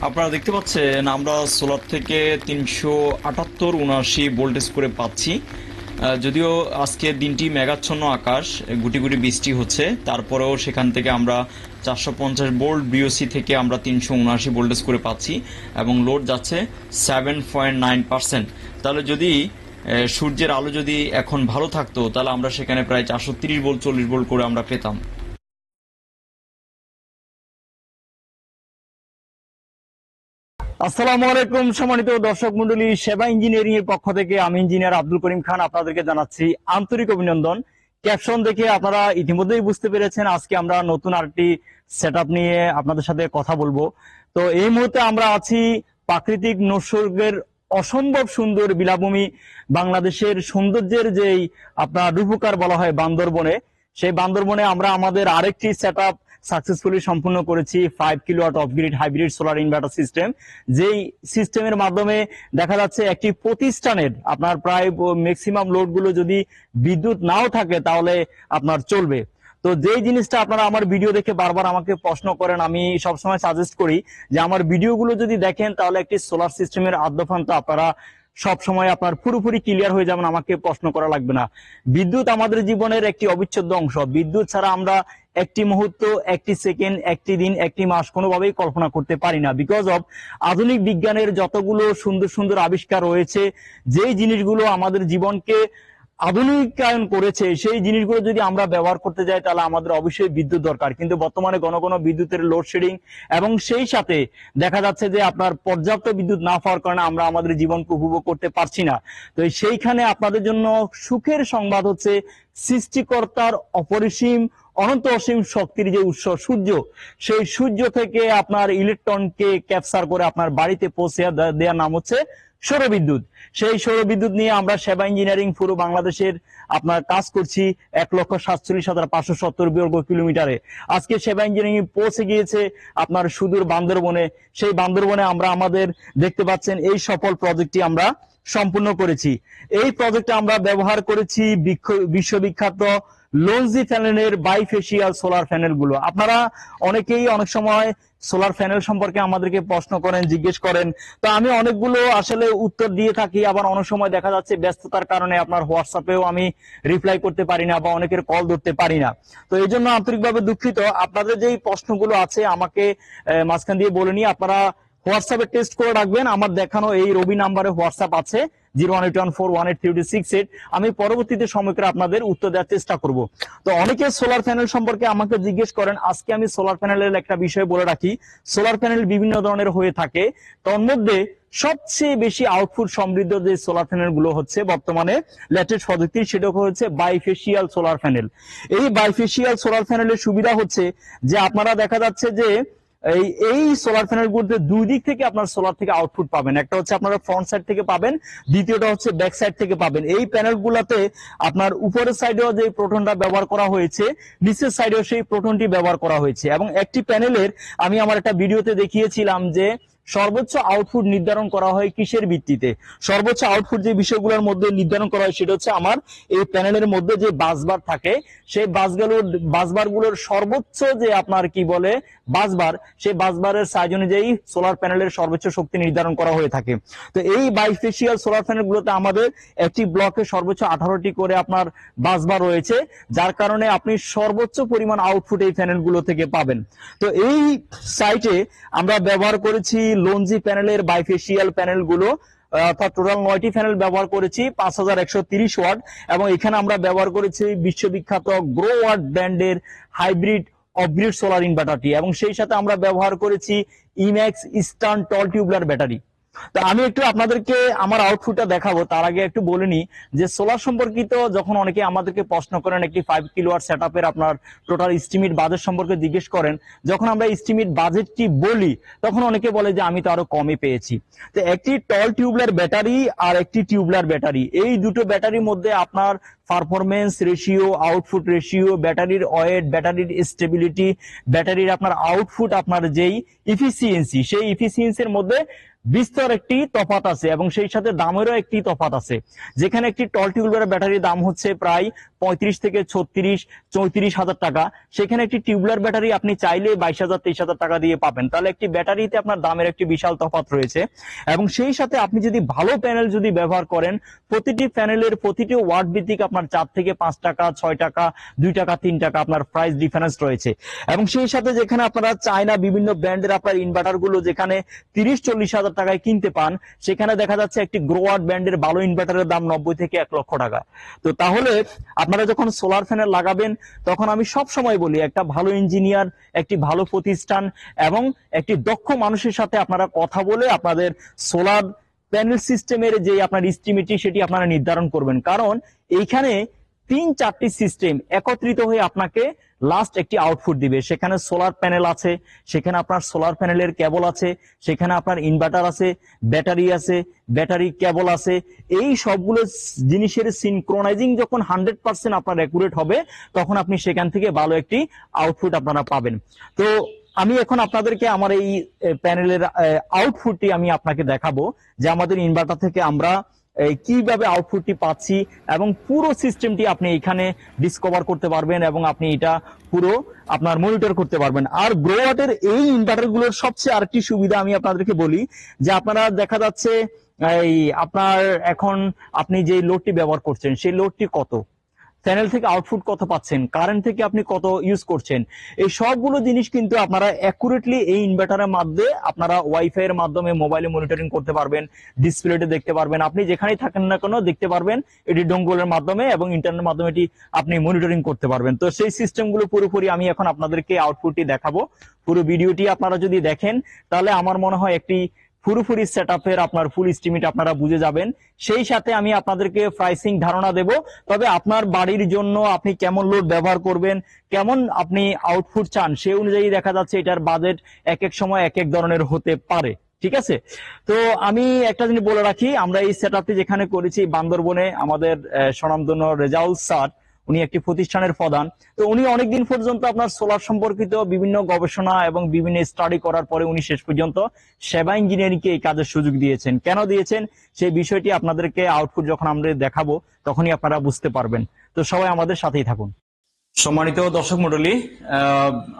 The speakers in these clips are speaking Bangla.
আপনারা দেখতে পাচ্ছেন আমরা সোলার থেকে 378-79 ভোল্টেজ করে পাচ্ছি। যদিও আজকের দিনটি মেঘাচ্ছন্ন আকাশ, গুটি গুটি বৃষ্টি হচ্ছে, তারপরেও সেখান থেকে আমরা 450 ভোল্ট বিওসি থেকে আমরা 379 ভোল্টেজ করে পাচ্ছি এবং লোড যাচ্ছে 7.9%। তাহলে যদি সূর্যের আলো যদি এখন ভালো থাকতো তাহলে আমরা সেখানে প্রায় 430 ভোল্ট 40 ভোল্ট করে আমরা পেতাম। আসসালামু আলাইকুম সম্মানিত দর্শক মন্ডলী, সেবা ইঞ্জিনিয়ারিং এর পক্ষ থেকে আমি ইঞ্জিনিয়ার আব্দুল করিম খান আপনাদেরকে জানাচ্ছি আন্তরিক অভিনন্দন। ক্যাপশন দেখে আপনারা ইতিমধ্যেই বুঝতে পেরেছেন আজকে আমরা নতুন আরেকটি সেটআপ নিয়ে আপনাদের সাথে কথা বলবো। তো এই মুহূর্তে আমরা আছি প্রাকৃতিক নৈসর্গের অসম্ভব সুন্দর বিলাভূমি, বাংলাদেশের সৌন্দর্যের যেই আপনার রূপকার বলা হয় বান্দরবনে। সেই বান্দরবনে আমরা আমাদের আরেকটি সেটআপ সাকসেসফুলি সম্পূর্ণ করেছি 5 kilowatt of grid hybrid solar inverter system. যেই সিস্টেমের মাধ্যমে দেখা যাচ্ছে একটি প্রতিষ্ঠানের আপনার প্রায় ম্যাক্সিমাম লোড গুলো যদি বিদ্যুৎ নাও থাকে তাহলে আপনার চলবে। তো যেই জিনিসটা আপনারা আমার ভিডিও দেখে বারবার আমাকে প্রশ্ন করেন, আমি সবসময় সাজেস্ট করি যে আমার ভিডিওগুলো যদি দেখেন তাহলে একটি সোলার সিস্টেমের আদ্যপান্ত আপনারা সব সময় আপনার পুরোপুরি ক্লিয়ার হয়ে যাবেন, আমাকে প্রশ্ন করা লাগবে না। বিদ্যুৎ আমাদের জীবনের একটি অবিচ্ছেদ্য অংশ। বিদ্যুৎ ছাড়া আমরা একটি মুহূর্ত, একটি সেকেন্ড, একটি দিন, একটি মাস কোনোভাবেই কল্পনা করতে পারি না। বিকজ অফ আধুনিক বিজ্ঞানের যতগুলো সুন্দর সুন্দর আবিষ্কার রয়েছে, যেই জিনিসগুলো আমাদের জীবনকে আধুনিকায়ন করেছে, সেই জিনিসগুলো যদি আমরা ব্যবহার করতে যাই তাহলে আমাদের অবশ্যই বিদ্যুৎ দরকার। কিন্তু বর্তমানে ঘন ঘন বিদ্যুতের লোডশেডিং এবং সেই সাথে দেখা যাচ্ছে যে আপনার পর্যাপ্ত বিদ্যুৎ না পাওয়ার কারণে আমরা আমাদের জীবনকে উপভোগ করতে পারছি না। তো সেইখানে আপনাদের জন্য সুখের সংবাদ হচ্ছে সৃষ্টিকর্তার অপরিসীম অনন্ত অসীম শক্তির যে উৎস সূর্য, সেই সূর্য থেকে আপনার ইলেকট্রনকে ক্যাপচার করে আপনার বাড়িতে পৌঁছে দেওয়ার নাম হচ্ছে সৌরবিদ্যুৎ। সেই সৌরবিদ্যুৎ নিয়ে আমরা সেবা ইঞ্জিনিয়ারিং পুরো বাংলাদেশের আপনার কাজ করছি 1,47,570 বর্গ কিলোমিটারে। আজকে সেবা ইঞ্জিনিয়ারিং পৌঁছে গিয়েছে আপনার সুদূর বান্দরবনে। সেই বান্দরবনে আমরা আমাদের দেখতে পাচ্ছেন এই সফল প্রজেক্টটি আমরা সম্পূর্ণ করেছি। এই প্রজেক্টে আমরা ব্যবহার করেছি বিশ্ববিখ্যাত লঞ্জি প্যানেলের বাইফেসিয়াল সোলার প্যানেল গুলো। আপনারা অনেকেই অনেক সময় সোলার প্যানেল সম্পর্কে আমাদেরকে প্রশ্ন করেন, জিজ্ঞেস করেন। তো আমি অনেকগুলো আসলে উত্তর দিয়ে থাকি, আবার অনেক সময় দেখা যাচ্ছে ব্যস্ততার কারণে আপনার হোয়াটসঅ্যাপেও আমি রিপ্লাই করতে পারি না বা অনেকের কল ধরতে পারি না। তো এই জন্য আন্তরিকভাবে দুঃখিত। আপনাদের যেই প্রশ্নগুলো আছে আমাকে মাঝখান দিয়ে বলে নিয়ে আপনারা হোয়াটসঅ্যাপে টেস্ট করে রাখবেন। আমার দেখানো এই রবি নাম্বারে হোয়াটসঅ্যাপ আছে 01814183268। আমি পরবর্তীতে সময় করে আপনাদের উত্তর দেওয়ার চেষ্টা করব। তো অনেকে সোলার প্যানেল সম্পর্কে আমাকে জিজ্ঞেস করেন। আজকে আমি সোলার প্যানেলের একটা বিষয় বলে রাখি। সোলার প্যানেল বিভিন্ন ধরনের হয়ে থাকে, তার মধ্যে সবচেয়ে বেশি আউটপুট সমৃদ্ধ যে সোলার প্যানেল গুলো হচ্ছে বর্তমানে লেটেস্ট প্রযুক্তির, সেটা হচ্ছে বাইফেসিয়াল সোলার প্যানেল। এই বাইফেসিয়াল সোলার প্যানেলের সুবিধা হচ্ছে যে আপনারা দেখা যাচ্ছে যে এই সোলার প্যানেল গুলোতে দুই দিক থেকে আপনার সোলার থেকে আউটপুট পাবেন। একটা হচ্ছে আপনারা ফ্রন্ট সাইড থেকে পাবেন, দ্বিতীয়টা হচ্ছে ব্যাক সাইড থেকে পাবেন। এই প্যানেল গুলাতে আপনার উপরের সাইডেও যে প্রোটনটা ব্যবহার করা হয়েছে, নিচের সাইডেও সেই প্রোটনটি ব্যবহার করা হয়েছে। এবং একটি প্যানেলের আমি আমার একটা ভিডিওতে দেখিয়েছিলাম যে সর্বোচ্চ আউটপুট নির্ধারণ করা হয় কিসের ভিত্তিতে। সর্বোচ্চ আউটপুট যে বিষয়গুলোর মধ্যে নির্ধারণ করা হয় সেটা হচ্ছে আমার এই প্যানেলের মধ্যে যে বাসবার থাকে, সেই বাসবারগুলোর সর্বোচ্চ যে আপনার কি বলে বাসবার, সেই বাসবারের সাইজ অনুযায়ী সোলার প্যানেলের সর্বোচ্চ শক্তি নির্ধারণ করা হয়ে থাকে। তো এই বাইফেসিয়াল সোলার প্যানেল গুলোতে আমাদের একটি ব্লকে সর্বোচ্চ 18টি করে আপনার বাসবার রয়েছে, যার কারণে আপনি সর্বোচ্চ পরিমাণ আউটপুট এই প্যানেল গুলো থেকে পাবেন। তো এই সাইটে আমরা ব্যবহার করেছি লঞ্জি প্যানেলের বাইফেসিয়াল প্যানেল গুলো, অর্থাৎ টোটাল 9টি প্যানেল ব্যবহার করেছি 5130 ওয়াট। এবং এখানে আমরা ব্যবহার করেছি বিশ্ববিখ্যাত গ্রো ওয়াট ব্র্যান্ডের হাইব্রিড অফগ্রিড সোলার ইনভার্টারটি, এবং সেই সাথে আমরা ব্যবহার করেছি ইম্যাক্স ইস্টার্ন টল টিউবলার ব্যাটারি। তো আমি একটু আপনাদেরকে আমার আউটপুটটা দেখাবো, তার আগে একটু বলে নি যে সোলার সম্পর্কিত যখন অনেকে আমাদেরকে প্রশ্ন করেন একটি 5 কিলোওয়াট সেটআপের আপনার টোটাল এস্টিমেট বাজেট সম্পর্কে জিজ্ঞেস করেন, যখন আমরা এস্টিমেট বাজেটটি বলি তখন অনেকে বলে যে আমি তো আরো কমে পেয়েছি। তো একটি টল টিউবলার ব্যাটারি আর একটি টিউবলার ব্যাটারি, এই দুটো ব্যাটারির মধ্যে আপনার পারফরমেন্স রেশিও, আউটপুট রেশিও, ব্যাটারির ওয়েট, ব্যাটারির স্টেবিলিটি, ব্যাটারির আপনার আউটপুট, আপনার যেই ইফিসিয়েন্সি, সেই ইফিসিয়েন্সির মধ্যে বিস্তর একটি তফাৎ আছে এবং সেই সাথে দামেরও একটি তফাৎ আছে। যেখানে একটি টল টিউবুলার ব্যাটারির দাম হচ্ছে প্রায় 35 থেকে 36-34 হাজার টাকা, সেখানে একটি টিউবুলার ব্যাটারি আপনি চাইলে 22,000-23,000 টাকা দিয়ে পাবেন। তাহলে একটি ব্যাটারিতে আপনার দামের একটি বিশাল তফাৎ রয়েছে। এবং সেই সাথে আপনি যদি ভালো প্যানেল যদি ব্যবহার করেন, প্রতিটি প্যানেলের প্রতিটি ওয়াট ভিত্তিক আপনার 4 থেকে 5 টাকা, 6 টাকা, 2 টাকা, 3 টাকা আপনার প্রাইস ডিফারেন্স রয়েছে। এবং সেই সাথে যেখানে আপনারা চায়না বিভিন্ন ব্র্যান্ডের আপনার ইনভার্টার গুলো যেখানে 30-40 হাজার টাকায় কিনতে পান, সেখানে দেখা যাচ্ছে একটি গ্রোয়াট ব্র্যান্ডের ভালো ইনভার্টারের দাম 90 থেকে 1 লক্ষ টাকা। তো তাহলে আপনারা যখন সোলার প্যানেল লাগাবেন, তখন আমি সব সময় বলি একটা ভালো ইঞ্জিনিয়ার, একটি ভালো প্রতিষ্ঠান এবং একটি দক্ষ মানুষের সাথে আপনারা কথা বলে আপনাদের সোলার প্যানেল সিস্টেমের যে আপনার এস্টিমেটটি সেটি আপনারা নির্ধারণ করবেন। কারণ এইখানে 3-4টি সিস্টেম একত্রিত হয়ে আপনাকে লাস্ট একটি আউটপুট দিবে। সেখানে সোলার প্যানেল আছে, সেখানে আপনার সোলার প্যানেলের কেবল আছে, সেখানে আপনার ইনভার্টার আছে, ব্যাটারি আছে, ব্যাটারি কেবল আছে। এই সবগুলো জিনিসের সিনক্রোনাইজিং যখন 100% আপনার অ্যাকুরেট হবে, তখন আপনি সেখান থেকে ভালো একটি আউটপুট আপনারা পাবেন। তো আমি এখন আপনাদেরকে আমার এই প্যানেলের আউটপুটটি আমি আপনাকে দেখাবো যে আমাদের ইনভার্টার থেকে আমরা কিভাবে আউটপুটটি পাচ্ছি, এবং পুরো সিস্টেমটি আপনি এখানে ডিসকভার করতে পারবেন এবং আপনি এটা পুরো আপনার মনিটর করতে পারবেন। আর গ্রোয়াটের এই ইনভার্টার গুলোর সবচেয়ে আরেকটি সুবিধা আমি আপনাদেরকে বলি যে আপনারা দেখা যাচ্ছে এই আপনার এখন আপনি যে লোডটি ব্যবহার করছেন সেই লোডটি কত, প্যানেল থেকে আউটপুট কত পাচ্ছেন, কারেন্ট থেকে আপনি কত ইউজ করছেন, এই সবগুলো জিনিস কিন্তু আপনারা অ্যাকুরেটলি এই ইনভার্টারের মাধ্যমে আপনারা ওয়াইফাই এর মাধ্যমে মোবাইলে মনিটরিং করতে পারবেন, ডিসপ্লেতে দেখতে পারবেন, আপনি যেখানেই থাকেন না কেন দেখতে পারবেন এটি ডোঙ্গলের মাধ্যমে এবং ইন্টারনেটের মাধ্যমে এটি আপনি মনিটরিং করতে পারবেন। তো সেই সিস্টেমগুলো পুরোপুরি আমি এখন আপনাদেরকে আউটপুটটি দেখাবো। পুরো ভিডিওটি আপনারা যদি দেখেন তাহলে আমার মনে হয় একটি পুরোপুরি সেটআপের আপনার ফুল এস্টিমেট আপনারা বুঝে যাবেন। সেই সাথে আমি আপনাদেরকে প্রাইসিং ধারণা দেব। তবে আপনার বাড়ির জন্য আপনি কেমন লোড ব্যবহার করবেন, কেমন আপনি আউটপুট চান, সেই অনুযায়ী দেখা যাচ্ছে এটার বাজেট এক এক সময় এক এক ধরনের হতে পারে। ঠিক আছে, তো আমি একটা জিনিস বলে রাখি, আমরা এই সেটআপটি যেখানে করেছি বান্দরবনে, আমাদের স্বনামধন্য রেজাউল স্যার উনি একটি প্রতিষ্ঠানের প্রধান। তো উনি অনেকদিন পর্যন্ত আপনার সোলার সম্পর্কিত বিভিন্ন গবেষণা এবং বিভিন্ন স্টাডি করার পরে উনি শেষ পর্যন্ত সেবা ইঞ্জিনিয়ারিংকে এই কাজের সুযোগ দিয়েছেন। কেন দিয়েছেন সেই বিষয়টি আপনাদেরকে আউটপুট যখন আমরা দেখাবো তখনই আপনারা বুঝতে পারবেন। তো সবাই আমাদের সাথেই থাকুন। সম্মানিত দর্শক মণ্ডলী,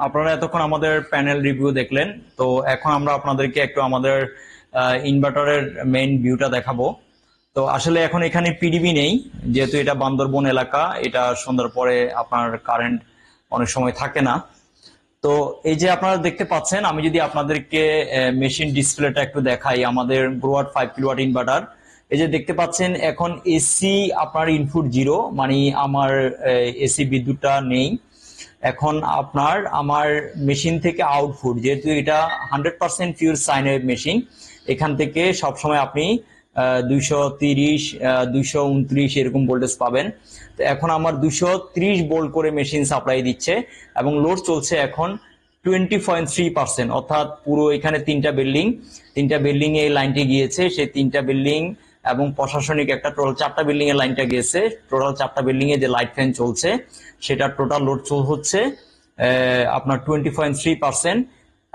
আপনারা এতক্ষণ আমাদের প্যানেল রিভিউ দেখলেন। তো এখন আমরা আপনাদেরকে একটু আমাদের ইনভার্টারের মেইন ভিউটা দেখাবো। তো আসলে এখন এখানে পিডিবি নেই, যেহেতু এটা বান্দরবন এলাকা, এটা সন্ধ্যার পরে আপনার কারেন্ট অনেক সময় থাকে না। তো এই যে আপনারা দেখতে পাচ্ছেন, আমি যদি আপনাদেরকে মেশিন ডিসপ্লেটা একটু দেখাই, আমাদের গ্রোয়াট 5 কিলোওয়াট ইনভার্টার, এই যে দেখতে পাচ্ছেন এখন এসি আপনার ইনপুট 0, মানে আমার এসি বিদ্যুৎটা নেই। এখন আপনার আমার মেশিন থেকে আউটপুট, যেহেতু এটা 100% পিওর সাইন ওয়েভ মেশিন, এখান থেকে সবসময় আপনি 230, 229 এরকম ভোল্টেজ পাবেন। তো এখন আমার 230 ভোল্ট করে মেশিন সাপ্লাই দিচ্ছে এবং লোড চলছে এখন 20.3%, অর্থাৎ পুরো এখানে 3টা বিল্ডিং এ এই লাইনটি গিয়েছে, সেই 3টা বিল্ডিং এবং প্রশাসনিক একটা টোটাল 4টা বিল্ডিং এর লাইনটা গিয়েছে। টোটাল 4টা বিল্ডিং এ যে লাইট ফ্যান চলছে সেটা টোটাল লোড হচ্ছে আপনার 20.3%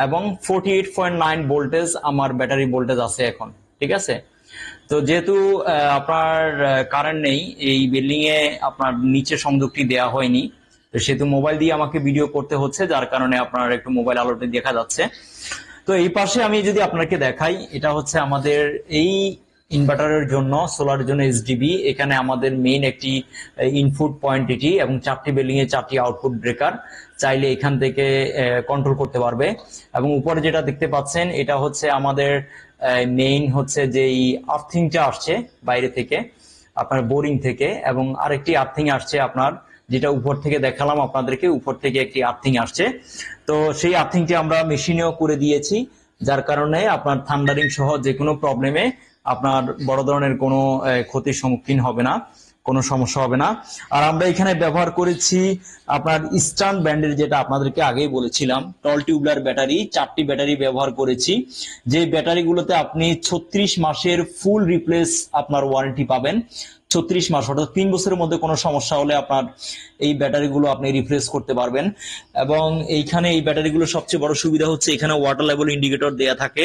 এবং 48.9 ভোল্টেজ আমার ব্যাটারি ভোল্টেজ আছে এখন। ঠিক আছে, তো যেহেতু আপনার কারেন্ট নেই, এই বিল্ডিং এ আপনার নিচে সংযোগটি দেওয়া হয়নি, তো সেহেতু মোবাইল দিয়ে আমাকে ভিডিও করতে হচ্ছে, যার কারণে আপনার একটু মোবাইল আলোতে দেখা যাচ্ছে। তো এই পাশে আমি যদি আপনাকে দেখাই, এটা হচ্ছে আমাদের এই ইনভার্টারের জন্য, সোলারের জন্য এসডিবি। এখানে আমাদের মেইন একটি ইনপুট পয়েন্ট এটি, এবং 4টি বিল্ডিং এ 4টি আউটপুট ব্রেকার, চাইলে এখান থেকে কন্ট্রোল করতে পারবে। এবং উপরে যেটা দেখতে পাচ্ছেন এটা হচ্ছে আমাদের মেইন হচ্ছে যে আর্থিংটা আসছে বাইরে থেকে, আপনার বোরিং থেকে, এবং আরেকটি আর্থিং আসছে আপনার, যেটা উপর থেকে দেখালাম আপনাদেরকে, উপর থেকে একটি আর্থিং আসছে। তো সেই আর্থিংটি আমরা মেশিনেও করে দিয়েছি, যার কারণে আপনার থান্ডারিং সহ যে কোনো প্রবলেমে আপনার বড় ধরনের কোনো ক্ষতির সম্মুখীন হবে না, কোনো সমস্যা হবে না। আর আমরা এখানে ব্যবহার করেছি আপনার ইস্টার্ন ব্র্যান্ডের, যেটা আপনাদেরকে আগেই বলেছিলাম, টল টিউবলার ব্যাটারি, 4টি ব্যাটারি ব্যবহার করেছি। যে ব্যাটারিগুলোতে আপনি 36 মাসের ফুল রিপ্লেস আপনার ওয়ারেন্টি পাবেন। 36 মাস অর্থাৎ 3 বছরের মধ্যে কোনো সমস্যা হলে আপনার এই ব্যাটারিগুলো আপনি রিপ্লেস করতে পারবেন। এবং এইখানে এই ব্যাটারিগুলো সবচেয়ে বড় সুবিধা হচ্ছে এখানে ওয়াটার লেভেল ইন্ডিকেটর দেয়া থাকে।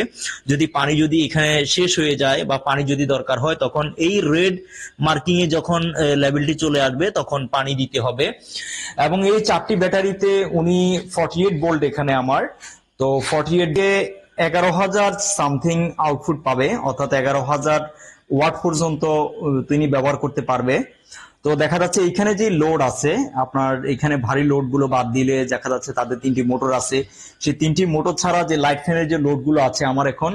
যদি পানি যদি এখানে শেষ হয়ে যায় বা পানি যদি দরকার হয় তখন এই রেড মার্কিং এ যখন লেভেলটি চলে আসবে তখন পানি দিতে হবে। এবং এই 4টি ব্যাটারিতে উনি 48 ভোল্ট এখানে আমার তো 48 এ 11,000 সামথিং আউটপুট পাবে, অর্থাৎ 11,000 ওয়াট পর্যন্ত তিনি ব্যবহার করতে পারবে। তো দেখা যাচ্ছে এখানে যে লোড আছে আপনার এখানে ভারী লোড গুলো বাদ দিলে দেখা যাচ্ছে তাদের 3টি মোটর আছে, সেই 3টি মোটর ছাড়া যে লাইট ফ্যানের যে লোড গুলো আছে আমার এখন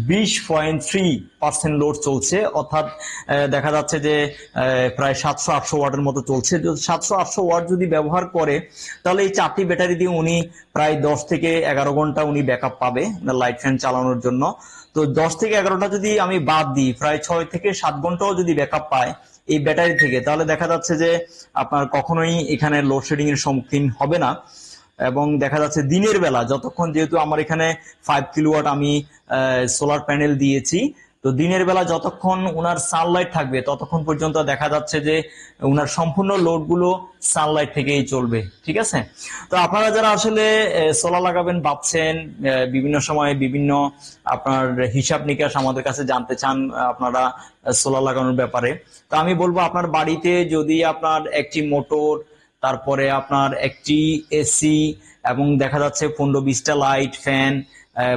20.3% লোড চলছে, অর্থাৎ দেখা যাচ্ছে যে প্রায় 700-800 ওয়াটের মতো চলছে। 700-800 ওয়াট যদি ব্যবহার করে তাহলে এই 4টি ব্যাটারি দিয়ে উনি প্রায় 10 থেকে 11 ঘন্টা উনি ব্যাকআপ পাবে লাইট ফ্যান চালানোর জন্য। তো 10 থেকে 11টা যদি আমি বাদ দিই প্রায় 6 থেকে 7 ঘন্টাও যদি ব্যাকআপ পায় এই ব্যাটারি থেকে তাহলে দেখা যাচ্ছে যে আপনার কখনোই এখানে লোডশেডিং এর সম্মুখীন হবে না। এবং দেখা যাচ্ছে দিনের বেলা যতক্ষণ, যেহেতু আমার এখানে 5 কিলোওয়াট আমি সোলার প্যানেল দিয়েছি, তো দিনের বেলা যতক্ষণ উনার সানলাইট থাকবে ততক্ষণ পর্যন্ত দেখা যাচ্ছে যে উনার সম্পূর্ণ লোড গুলো সানলাইট থেকেই চলবে। ঠিক আছে, তো আপনারা যারা আসলে সোলার লাগাবেন ভাবছেন, বিভিন্ন সময় বিভিন্ন আপনার হিসাব নিকাশ আমাদের কাছে জানতে চান আপনারা সোলার লাগানোর ব্যাপারে, তো আমি বলবো আপনার বাড়িতে যদি আপনার একটি মোটর, তারপরে আপনার একটি এসি এবং দেখা যাচ্ছে 15-20টা লাইট ফ্যান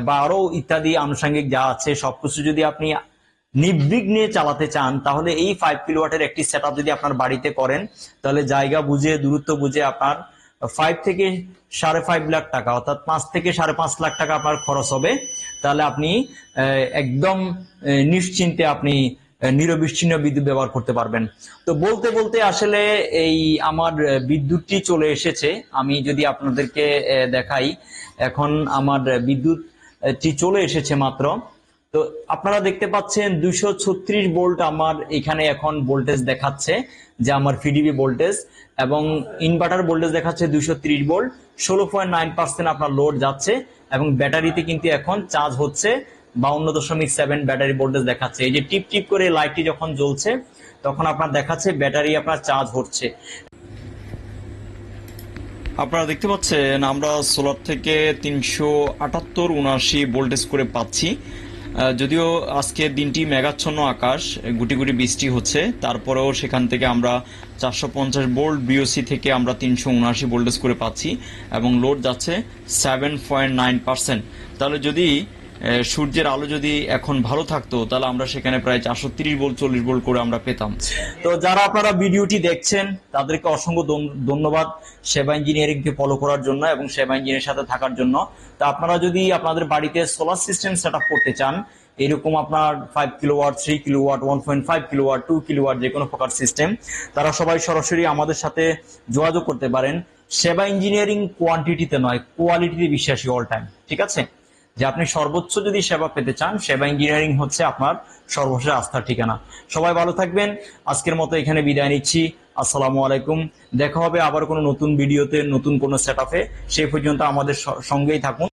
বা আরো ইত্যাদি আনুষঙ্গিক যা আছে সবকিছু যদি আপনি নির্বিঘ্নে চালাতে চান তাহলে এই 5 কিলোওয়াটের একটি সেটআপ যদি আপনার বাড়িতে করেন তাহলে জায়গা বুঝে দূরত্ব বুঝে আপনার 5 থেকে 5.5 লাখ টাকা অর্থাৎ 5 থেকে 5.5 লাখ টাকা আপনার খরচ হবে। তাহলে আপনি একদম নিশ্চিন্তে আপনি নিরবিচ্ছিন্ন বিদ্যুৎ ব্যবহার করতে পারবেন। তো বলতে বলতে আসলে এই আমার বিদ্যুৎটি চলে এসেছে, আমি যদি আপনাদেরকে দেখাই এখন আমার বিদ্যুৎটি চলে এসেছে মাত্র। তো আপনারা দেখতে পাচ্ছেন 236 ভোল্ট আমার এখানে এখন ভোল্টেজ দেখাচ্ছে যে আমার পিডিবি ভোল্টেজ, এবং ইনভার্টার ভোল্টেজ দেখাচ্ছে 230 ভোল্ট, 16.9% আপনার লোড যাচ্ছে এবং ব্যাটারিতে কিন্তু এখন চার্জ হচ্ছে 52.7 ব্যাটারি ভোল্টেজ দেখাচ্ছে। এই যে টিপ টিপ করে লাইটটি যখন জ্বলছে তখন আপনার দেখাচ্ছে ব্যাটারি আপনার চার্জ হচ্ছে। আপনারা দেখতে পাচ্ছেন আমরা সোলার থেকে 378-79 ভোল্টেজ করে পাচ্ছি। যদিও আজকের দিনটি মেঘাচ্ছন্ন আকাশ, গুটি গুটি বৃষ্টি হচ্ছে, তারপরেও সেখান থেকে আমরা 450 ভোল্ট বিওসি থেকে আমরা 379 ভোল্টেজ করে পাচ্ছি এবং লোড যাচ্ছে 7.9%। তাহলে যদি সূর্যের আলো যদি এখন ভালো থাকতো তাহলে আমরা সেখানে প্রায় 430 ভোল্ট 40 ভোল্ট করে আমরা পেতাম। তো যারা আপনারা ভিডিওটি দেখছেন তাদেরকে অসংখ্য ধন্যবাদ সেবা ইঞ্জিনিয়ারিং কে ফলো করার জন্য এবং সেবা ইঞ্জিনিয়ারের সাথে থাকার জন্য। তো আপনারা যদি আপনাদের বাড়িতে সোলার সিস্টেম সেটআপ করতে চান, এরকম আপনার 5 কিলোওয়াট, 3 কিলোওয়াট, 1.5 কিলোওয়াট, 2 কিলোওয়াট যে কোনো প্রকার সিস্টেম, তারা সবাই সরাসরি আমাদের সাথে যোগাযোগ করতে পারেন। সেবা ইঞ্জিনিয়ারিং কোয়ান্টিটিতে নয়, কোয়ালিটিতে বিশ্বাসী অল টাইম। ঠিক আছে, যে আপনি সর্বোচ্চ যদি সেবা পেতে চান সেবা ইঞ্জিনিয়ারিং হচ্ছে আপনার সর্বশেষ আস্থার ঠিকানা। সবাই ভালো থাকবেন, আজকের মতো এখানে বিদায় নিচ্ছি। আসসালামু আলাইকুম, দেখা হবে আবার কোনো নতুন ভিডিওতে নতুন কোনো সেটআপে। সেই পর্যন্ত আমাদের সঙ্গেই থাকুন।